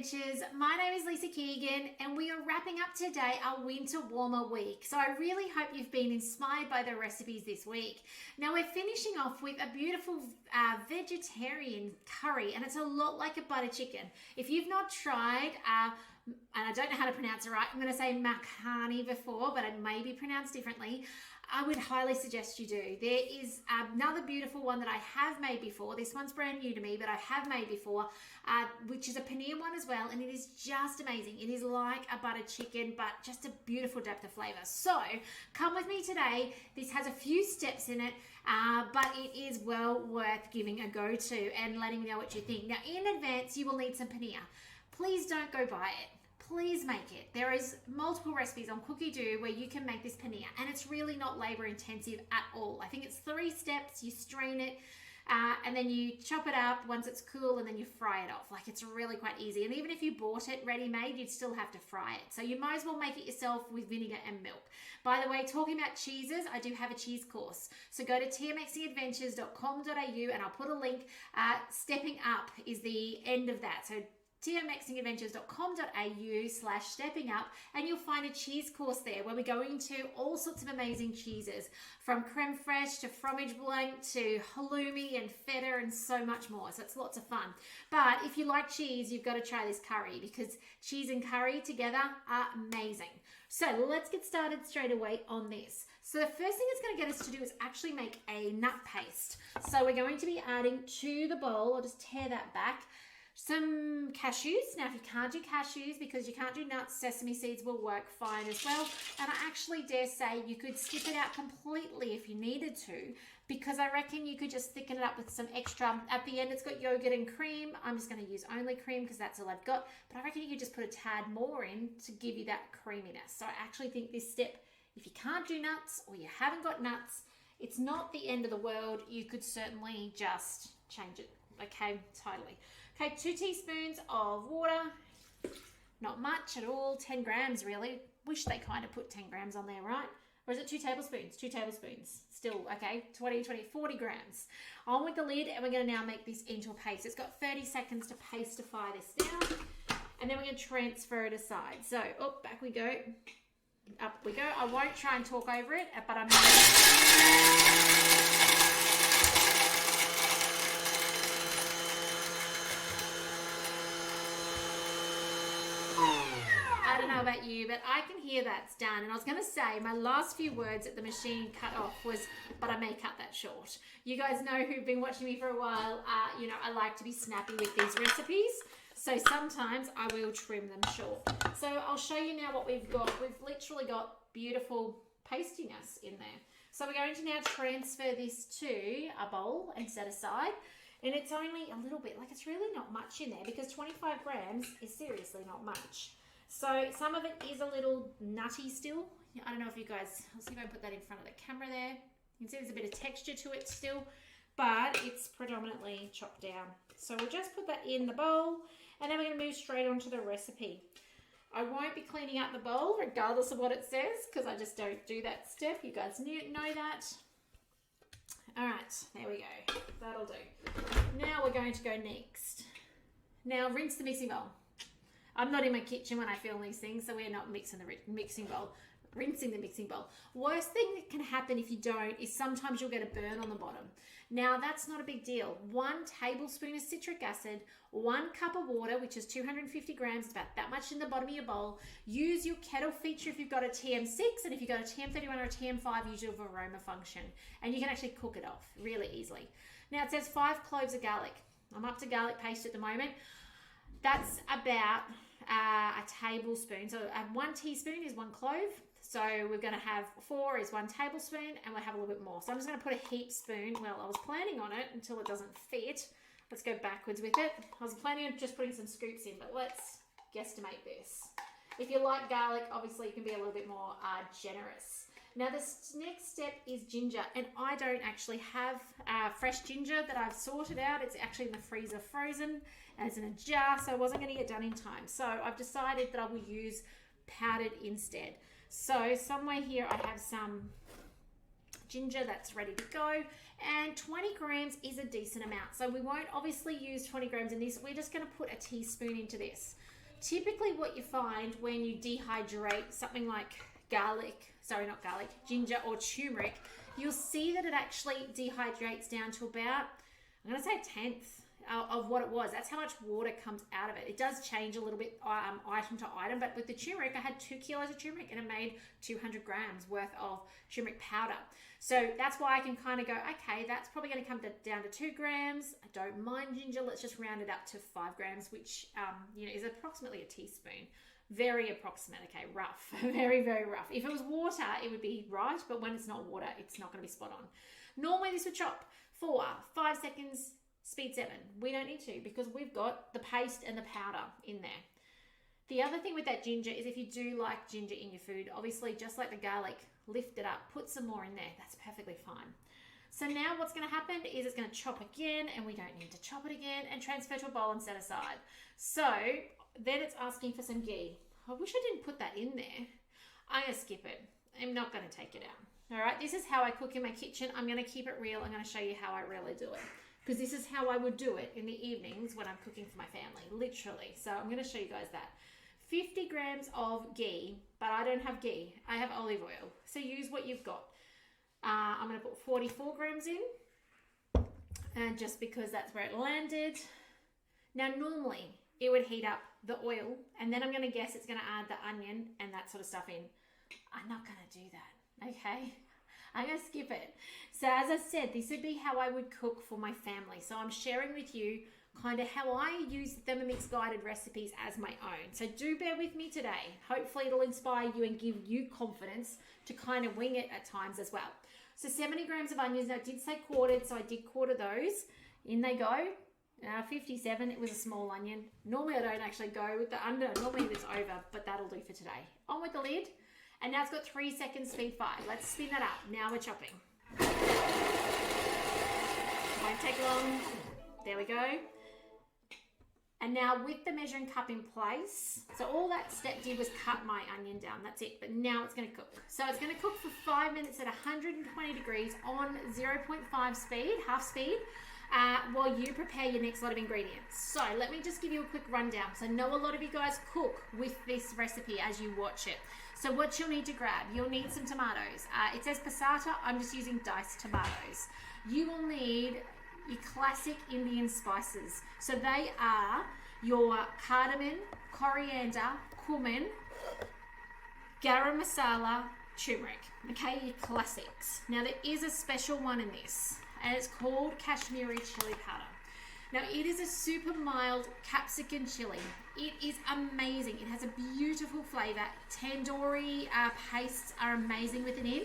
Adventures. My name is Lisa Keegan and we are wrapping up today our winter warmer week. So I really hope you've been inspired by the recipes this week. Now we're finishing off with a beautiful vegetarian curry, and it's a lot like a butter chicken. If you've not tried, and I don't know how to pronounce it right, I'm going to say makhani before, but it may be pronounced differently. I would highly suggest you do. There is another beautiful one that I have made before. This one's brand new to me, but I have made before, which is a paneer one as well, and it is just amazing. It is like a butter chicken, but just a beautiful depth of flavor. So come with me today. This has a few steps in it, but it is well worth giving a go to and letting me know what you think. Now, in advance, you will need some paneer. Please don't go buy it. Please make it. There is multiple recipes on Cookie Do where you can make this paneer, and it's really not labor intensive at all. I think it's 3 steps. You strain it and then you chop it up once it's cool, and then you fry it off. Like, it's really quite easy. And even if you bought it ready made, you'd still have to fry it. So you might as well make it yourself with vinegar and milk. By the way, talking about cheeses, I do have a cheese course. So go to thermixingadventures.com.au and I'll put a link. Stepping up is the end of that. So thermixingadventures.com.au/stepping up, and you'll find a cheese course there where we go into all sorts of amazing cheeses, from creme fraiche to fromage blanc to halloumi and feta and so much more. So it's lots of fun. But if you like cheese, you've got to try this curry, because cheese and curry together are amazing. So let's get started straight away on this. So the first thing it's going to get us to do is actually make a nut paste. So we're going to be adding to the bowl, I'll just tear that back, some cashews. Now, if you can't do cashews because you can't do nuts, sesame seeds will work fine as well. And I actually dare say you could skip it out completely if you needed to, because I reckon you could just thicken it up with some extra. At the end, it's got yogurt and cream. I'm just going to use only cream because that's all I've got. But I reckon you could just put a tad more in to give you that creaminess. So I actually think this step, if you can't do nuts or you haven't got nuts, it's not the end of the world. You could certainly just change it. Okay, totally. Okay, 2 teaspoons of water, not much at all, 10 grams really. Wish they kind of put 10 grams on there, right? Or is it 2 tablespoons? 2 tablespoons, still, okay, 40 grams. On with the lid, and we're gonna now make this into a paste. It's got 30 seconds to pastify this down, and then we're gonna transfer it aside. So, back we go, up we go. I won't try and talk over it, but I'm I don't know about you, but I can hear that's done. And I was going to say, my last few words that the machine cut off was, but I may cut that short. You guys know, who've been watching me for a while, you know, I like to be snappy with these recipes. So sometimes I will trim them short. So I'll show you now what we've got. We've literally got beautiful pastiness in there. So we're going to now transfer this to a bowl and set aside. And it's only a little bit, like, it's really not much in there, because 25 grams is seriously not much. So some of it is a little nutty still. I don't know if you guys, I'll see if I can put that in front of the camera there. You can see there's a bit of texture to it still, but it's predominantly chopped down. So we'll just put that in the bowl, and then we're going to move straight onto the recipe. I won't be cleaning out the bowl regardless of what it says, because I just don't do that step. You guys know that. All right, there we go. That'll do. Now we're going to go next. Now rinse the mixing bowl. I'm not in my kitchen when I film these things, so we're not rinsing the mixing bowl. Worst thing that can happen if you don't is sometimes you'll get a burn on the bottom. Now, that's not a big deal. 1 tablespoon of citric acid, 1 cup of water, which is 250 grams, it's about that much in the bottom of your bowl. Use your kettle feature if you've got a TM6, and if you've got a TM31 or a TM5, use your aroma function. And you can actually cook it off really easily. Now, it says 5 cloves of garlic. I'm up to garlic paste at the moment. That's about a tablespoon. So 1 teaspoon is 1 clove. So we're going to have 4 is 1 tablespoon, and we'll have a little bit more. So I'm just going to put a heap spoon. Well, I was planning on it until it doesn't fit. Let's go backwards with it. I was planning on just putting some scoops in, but let's guesstimate this. If you like garlic, obviously you can be a little bit more generous. Now this next step is ginger, and I don't actually have fresh ginger that I've sorted out. It's actually in the freezer frozen, and it's in a jar, so I wasn't going to get done in time. So I've decided that I will use powdered instead. So somewhere here I have some ginger that's ready to go, and 20 grams is a decent amount. So we won't obviously use 20 grams in this. We're just going to put a teaspoon into this. typically what you find when you dehydrate something like ginger or turmeric, you'll see that it actually dehydrates down to about, I'm going to say a tenth of what it was. That's how much water comes out of it. It does change a little bit item to item, but with the turmeric, I had 2 kilos of turmeric and it made 200 grams worth of turmeric powder. So that's why I can kind of go, okay, that's probably going to come down to 2 grams. I don't mind ginger. Let's just round it up to 5 grams, which is approximately a teaspoon. Very approximate, okay, rough, very, very rough. If it was water, it would be right, but when it's not water, it's not going to be spot on. Normally this would chop for 5 seconds, speed 7. We don't need to because we've got the paste and the powder in there. The other thing with that ginger is if you do like ginger in your food, obviously just like the garlic, lift it up, put some more in there. That's perfectly fine. So now what's going to happen is it's going to chop again, and we don't need to chop it again, and transfer to a bowl and set aside. So then it's asking for some ghee. I wish I didn't put that in there. I'm going to skip it. I'm not going to take it out. All right, this is how I cook in my kitchen. I'm going to keep it real. I'm going to show you how I really do it, because this is how I would do it in the evenings when I'm cooking for my family, literally. So I'm going to show you guys that. 50 grams of ghee, but I don't have ghee. I have olive oil. So use what you've got. I'm going to put 44 grams in, and just because that's where it landed. Now, normally it would heat up the oil, and then I'm going to guess it's going to add the onion and that sort of stuff in. I'm not going to do that, okay? I'm going to skip it. So as I said, this would be how I would cook for my family. So I'm sharing with you kind of how I use the Thermomix guided recipes as my own. So do bear with me today. Hopefully it'll inspire you and give you confidence to kind of wing it at times as well. So 70 grams of onions. Now I did say quartered, so I did quarter those. In they go. 57, it was a small onion. Normally I don't actually go with the under. Normally it's over, but that'll do for today. On with the lid. And now it's got 3 seconds, speed 5. Let's spin that up. Now we're chopping. Won't take long. There we go. And now with the measuring cup in place, so all that step did was cut my onion down. That's it. But now it's going to cook. So it's going to cook for 5 minutes at 120 degrees on 0.5 speed, half speed, while you prepare your next lot of ingredients. So let me just give you a quick rundown. So I know a lot of you guys cook with this recipe as you watch it. So what you'll need to grab, you'll need some tomatoes. It says passata. I'm just using diced tomatoes. You will need your classic Indian spices. So they are your cardamom, coriander, cumin, garam masala, turmeric. Okay, your classics. Now there is a special one in this, and it's called Kashmiri chili powder. Now it is a super mild capsicum chili. It is amazing. It has a beautiful flavor. Tandoori pastes are amazing with it in.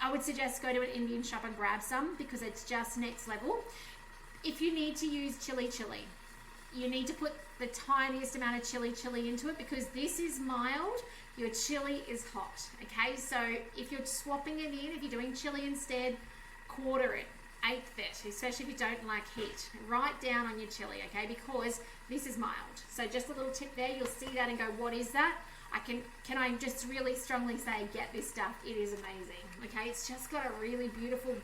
I would suggest go to an Indian shop and grab some because it's just next level. If you need to use chili, you need to put the tiniest amount of chili into it because this is mild, your chili is hot, okay? So if you're swapping it in, if you're doing chili instead, quarter it, eighth it, especially if you don't like heat. Write down on your chili, okay? Because this is mild. So just a little tip there, you'll see that and go, what is that? Can I just really strongly say, get this stuff. It is amazing. Okay, it's just got a really beautiful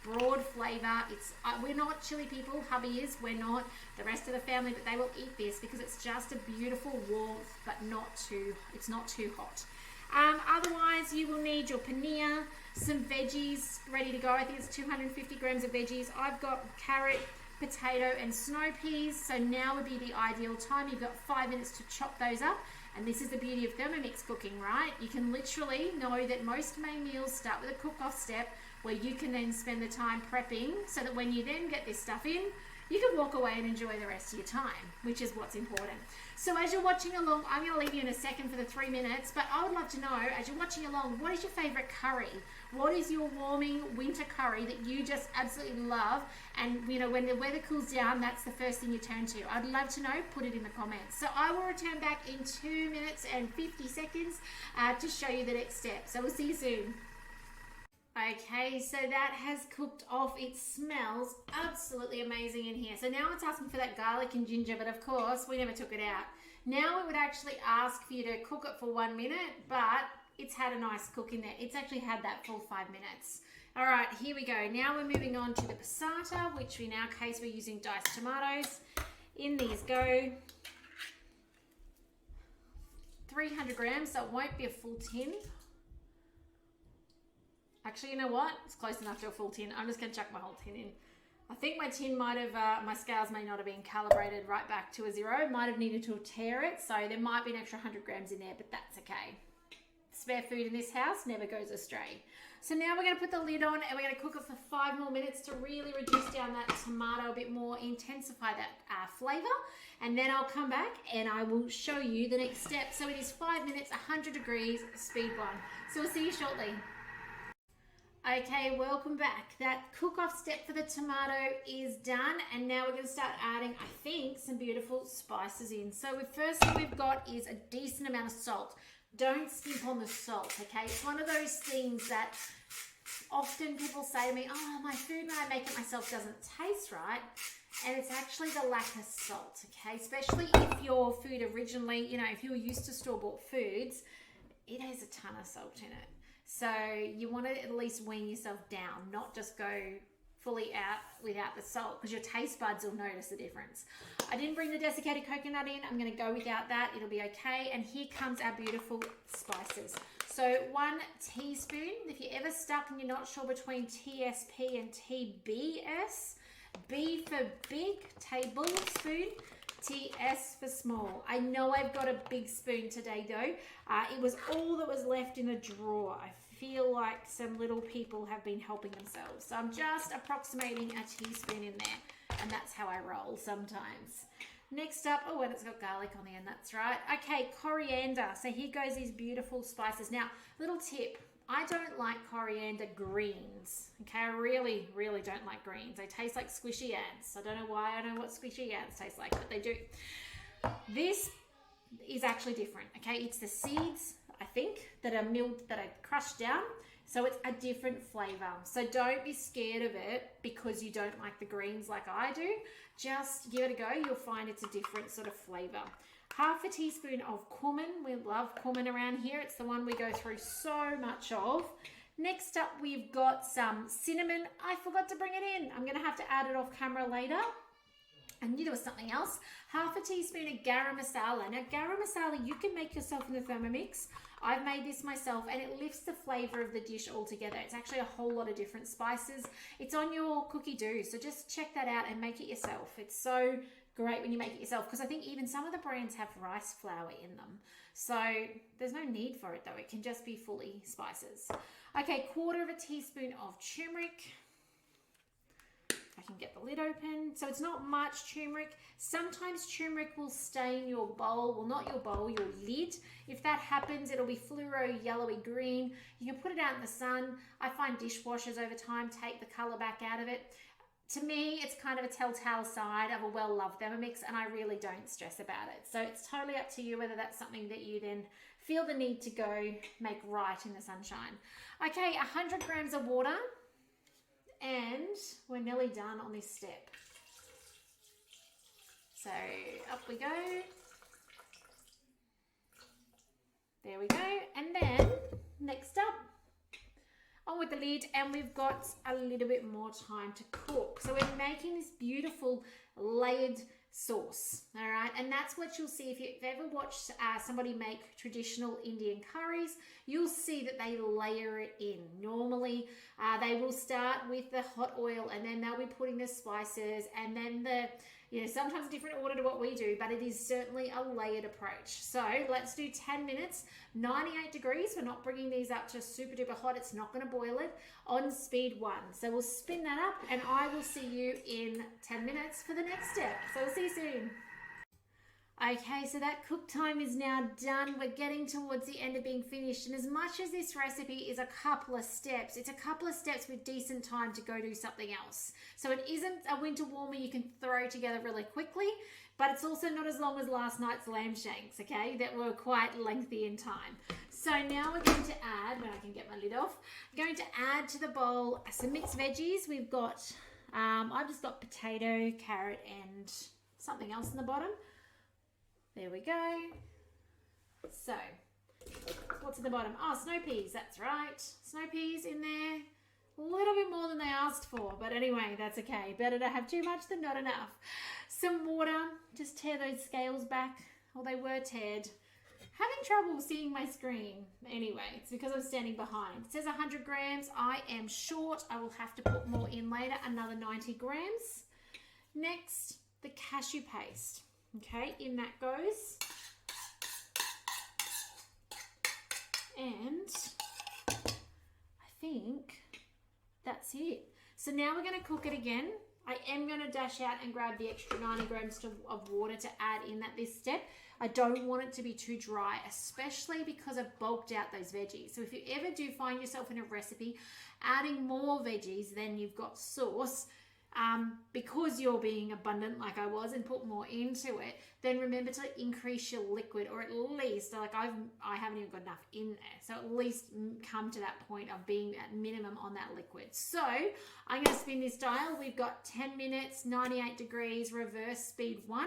broad flavor. We're not chili people. Hubby is. We're not. The rest of the family, but they will eat this because it's just a beautiful warmth, but it's not too hot. Otherwise, you will need your paneer, some veggies ready to go. I think it's 250 grams of veggies. I've got carrot, potato, and snow peas. So now would be the ideal time. You've got 5 minutes to chop those up. And this is the beauty of Thermomix cooking, right? You can literally know that most main meals start with a cook-off step where you can then spend the time prepping so that when you then get this stuff in, you can walk away and enjoy the rest of your time, which is what's important. So as you're watching along, I'm going to leave you in a second for the 3 minutes, but I would love to know, as you're watching along, what is your favorite curry? What is your warming winter curry that you just absolutely love? And, you know, when the weather cools down, that's the first thing you turn to. I'd love to know. Put it in the comments. So I will return back in 2 minutes and 50 seconds to show you the next step. So we'll see you soon. Okay, so that has cooked off. It smells absolutely amazing in here. So now it's asking for that garlic and ginger, but of course we never took it out. Now it would actually ask for you to cook it for 1 minute, but it's had a nice cook in there. It's actually had that full 5 minutes. All right, here we go. Now we're moving on to the passata, which in our case we're using diced tomatoes. In these go. 300 grams, so it won't be a full tin. Actually, you know what? It's close enough to a full tin. I'm just going to chuck my whole tin in. I think my tin might have, my scales may not have been calibrated right back to a 0. Might have needed to tare it, so there might be an extra 100 grams in there, but that's okay. Spare food in this house never goes astray. So now we're going to put the lid on and we're going to cook it for 5 more minutes to really reduce down that tomato a bit more, intensify that flavour. And then I'll come back and I will show you the next step. So it is 5 minutes, 100 degrees, speed 1. So we'll see you shortly. Okay, welcome back. That cook-off step for the tomato is done, and now we're going to start adding, I think, some beautiful spices in. So first thing we've got is a decent amount of salt. Don't skimp on the salt, okay? It's one of those things that often people say to me, oh, my food when I make it myself doesn't taste right. And it's actually the lack of salt, okay? Especially if your food originally, you know, if you're used to store-bought foods, it has a ton of salt in it. So you want to at least wean yourself down, not just go fully out without the salt, because your taste buds will notice the difference. I didn't bring the desiccated coconut in. I'm going to go without that. It'll be okay. And here comes our beautiful spices. So 1 teaspoon. If you're ever stuck and you're not sure between TSP and TBS, B for big, tablespoon. TS for small. I know I've got a big spoon today though. It was all that was left in the drawer. I feel like some little people have been helping themselves. So I'm just approximating a teaspoon in there, and that's how I roll sometimes. Next up, oh, and it's got garlic on the end, that's right. Okay, coriander. So here goes these beautiful spices. Now, little tip. I don't like coriander greens. Okay, I really, really don't like greens. They taste like squishy ants. I don't know why I don't know what squishy ants taste like, but they do. This is actually different, okay? It's the seeds, I think, that are milled, that are crushed down. So it's a different flavor. So don't be scared of it because you don't like the greens like I do. Just give it a go. You'll find it's a different sort of flavor. Half a teaspoon of cumin. We love cumin around here. It's the one we go through so much of. Next up, we've got some cinnamon. I forgot to bring it in. I'm going to have to add it off camera later. I knew there was something else. Half a teaspoon of garam masala. Now, garam masala, you can make yourself in the Thermomix. I've made this myself, and it lifts the flavor of the dish altogether. It's actually a whole lot of different spices. It's on your cookie dough, so just check that out and make it yourself. It's so great when you make it yourself, because I think even some of the brands have rice flour in them. So there's no need for it though. It can just be fully spices. Okay, 1/4 teaspoon of turmeric. I can get the lid open. So it's not much turmeric. Sometimes turmeric will stain your bowl. Well, not your bowl, your lid. If that happens, it'll be fluoro yellowy green. You can put it out in the sun. I find dishwashers over time take the color back out of it. To me, it's kind of a telltale sign of a well-loved Thermomix, and I really don't stress about it. So it's totally up to you whether that's something that you then feel the need to go make right in the sunshine. Okay, 100 grams of water, and we're nearly done on this step. So up we go. There we go. And then next up, on with the lid, and we've got a little bit more time to cook. So we're making this beautiful layered sauce, all right? And that's what you'll see if you've ever watched somebody make traditional Indian curries. You'll see that they layer it in. Normally, they will start with the hot oil, and then they'll be putting the spices, and then sometimes a different order to what we do, but it is certainly a layered approach. So let's do 10 minutes, 98 degrees. We're not bringing these up to super duper hot. It's not going to boil it, on speed 1. So we'll spin that up, and I will see you in 10 minutes for the next step. So we'll see you soon. Okay, so that cook time is now done. We're getting towards the end of being finished. And as much as this recipe is a couple of steps, it's a couple of steps with decent time to go do something else. So it isn't a winter warmer you can throw together really quickly, but it's also not as long as last night's lamb shanks, okay, that were quite lengthy in time. So now we're going to add, when I can get my lid off, I'm going to add to the bowl some mixed veggies. We've got, I've just got potato, carrot, and something else in the bottom. There we go. So, what's in the bottom? Oh, snow peas, that's right. Snow peas in there. A little bit more than they asked for, but anyway, that's okay. Better to have too much than not enough. Some water, just tear those scales back. Well, they were teared. having trouble seeing my screen. Anyway, it's because I'm standing behind. It says 100 grams. I am short. I will have to put more in later, another 90 grams. Next, the cashew paste. Okay, in that goes. And I think that's it. So now we're going to cook it again. I am going to dash out and grab the extra 90 grams of water to add in at this step. I don't want it to be too dry, especially because I've bulked out those veggies. So if you ever do find yourself in a recipe adding more veggies than you've got sauce, because you're being abundant like I was and put more into it, then remember to increase your liquid, or at least, like I haven't even got enough in there, so at least come to that point of being at minimum on that liquid. So I'm going to spin this dial. We've got 10 minutes, 98 degrees, reverse speed 1.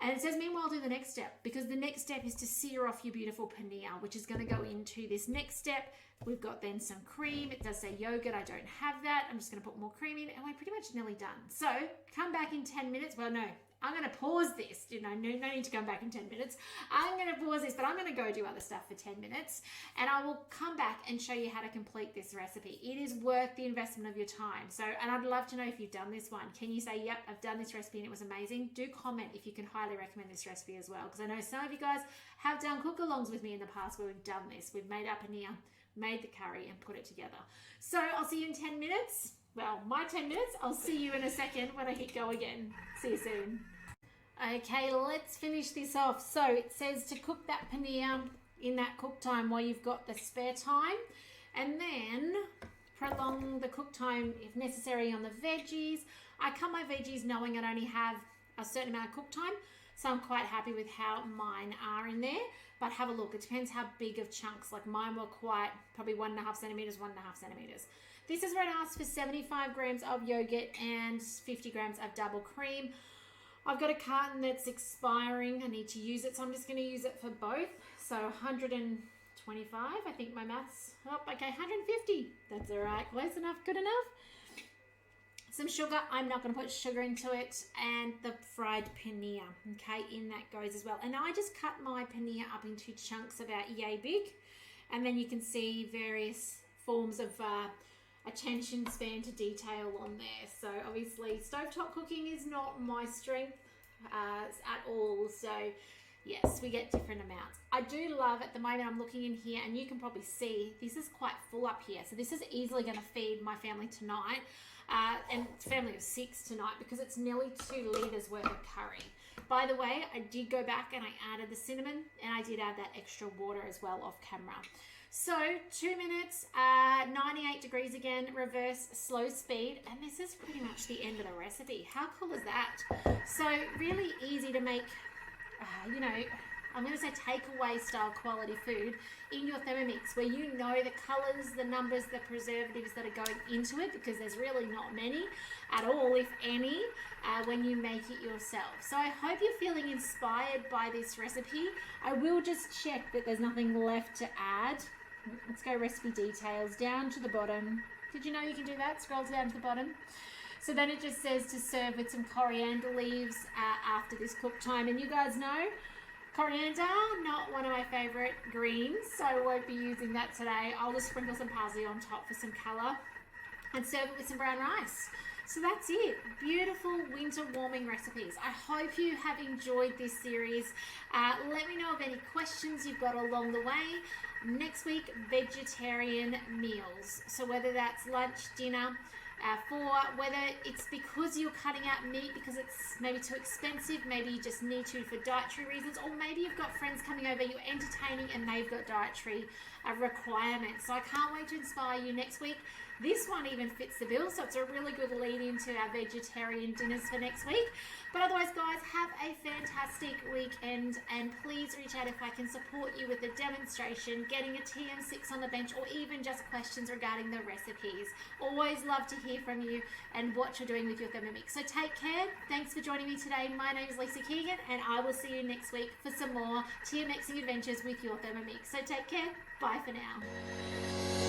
And it says, meanwhile, do the next step, because the next step is to sear off your beautiful paneer, which is going to go into this next step. We've got then some cream. It does say yogurt. I don't have that. I'm just going to put more cream in, and we're pretty much nearly done. So come back in 10 minutes. Well, no, I'm going to pause this. You know, no need to come back in 10 minutes. I'm going to pause this, but I'm going to go do other stuff for 10 minutes, and I will come back and show you how to complete this recipe. It is worth the investment of your time. So, and I'd love to know if you've done this one. Can you say, yep, I've done this recipe and it was amazing? Do comment if you can highly recommend this recipe as well, because I know some of you guys have done cook-alongs with me in the past where we've done this. We've made up paneer, made the curry, and put it together. So I'll see you in 10 minutes. Well, my 10 minutes. I'll see you in a second when I hit go again. See you soon. Okay, let's finish this off. So it says to cook that paneer in that cook time while you've got the spare time, and then prolong the cook time if necessary on the veggies. I cut my veggies knowing I'd only have a certain amount of cook time, so I'm quite happy with how mine are in there. But have a look, it depends how big of chunks. Like mine were quite, probably 1.5 centimeters, 1.5 centimeters. This is where it asks for 75 grams of yogurt and 50 grams of double cream. I've got a carton that's expiring. I need to use it, so I'm just going to use it for both. So 125, I think my maths. Oh, okay, 150. That's all right. Close enough, good enough. Some sugar. I'm not going to put sugar into it. And the fried paneer. Okay, in that goes as well. And I just cut my paneer up into chunks about yay big. And then you can see various forms of attention span to detail on there. So obviously stovetop cooking is not my strength at all. So yes, we get different amounts. I do love, at the moment I'm looking in here, and you can probably see this is quite full up here. So this is easily going to feed my family tonight. And family of 6 tonight, because it's nearly 2 litres worth of curry. By the way, I did go back and I added the cinnamon, and I did add that extra water as well off camera. So 2 minutes, 98 degrees again, reverse slow speed, and this is pretty much the end of the recipe. How cool is that? So really easy to make, you know, I'm going to say takeaway style quality food in your Thermomix, where you know the colors, the numbers, the preservatives that are going into it, because there's really not many at all, if any, when you make it yourself. So I hope you're feeling inspired by this recipe. I will just check that there's nothing left to add. Let's go recipe details down to the bottom. Did you know you can do that? Scroll down to the bottom. So then it just says to serve with some coriander leaves after this cook time. And you guys know, coriander, not one of my favorite greens, so I won't be using that today. I'll just sprinkle some parsley on top for some color and serve it with some brown rice. So that's it. Beautiful winter warming recipes. I hope you have enjoyed this series. Let me know of any questions you've got along the way. Next week, vegetarian meals. So whether that's lunch, dinner, for whether it's because you're cutting out meat because it's maybe too expensive, maybe you just need to for dietary reasons, or maybe you've got friends coming over, you're entertaining and they've got dietary requirements. So I can't wait to inspire you next week. This one even fits the bill, so it's a really good lead into our vegetarian dinners for next week. But otherwise, guys, have a fantastic weekend, and please reach out if I can support you with a demonstration, getting a TM6 on the bench, or even just questions regarding the recipes. Always love to hear from you and what you're doing with your Thermomix. So take care. Thanks for joining me today. My name is Lisa Keegan, and I will see you next week for some more TMXing adventures with your Thermomix. So take care. Bye for now.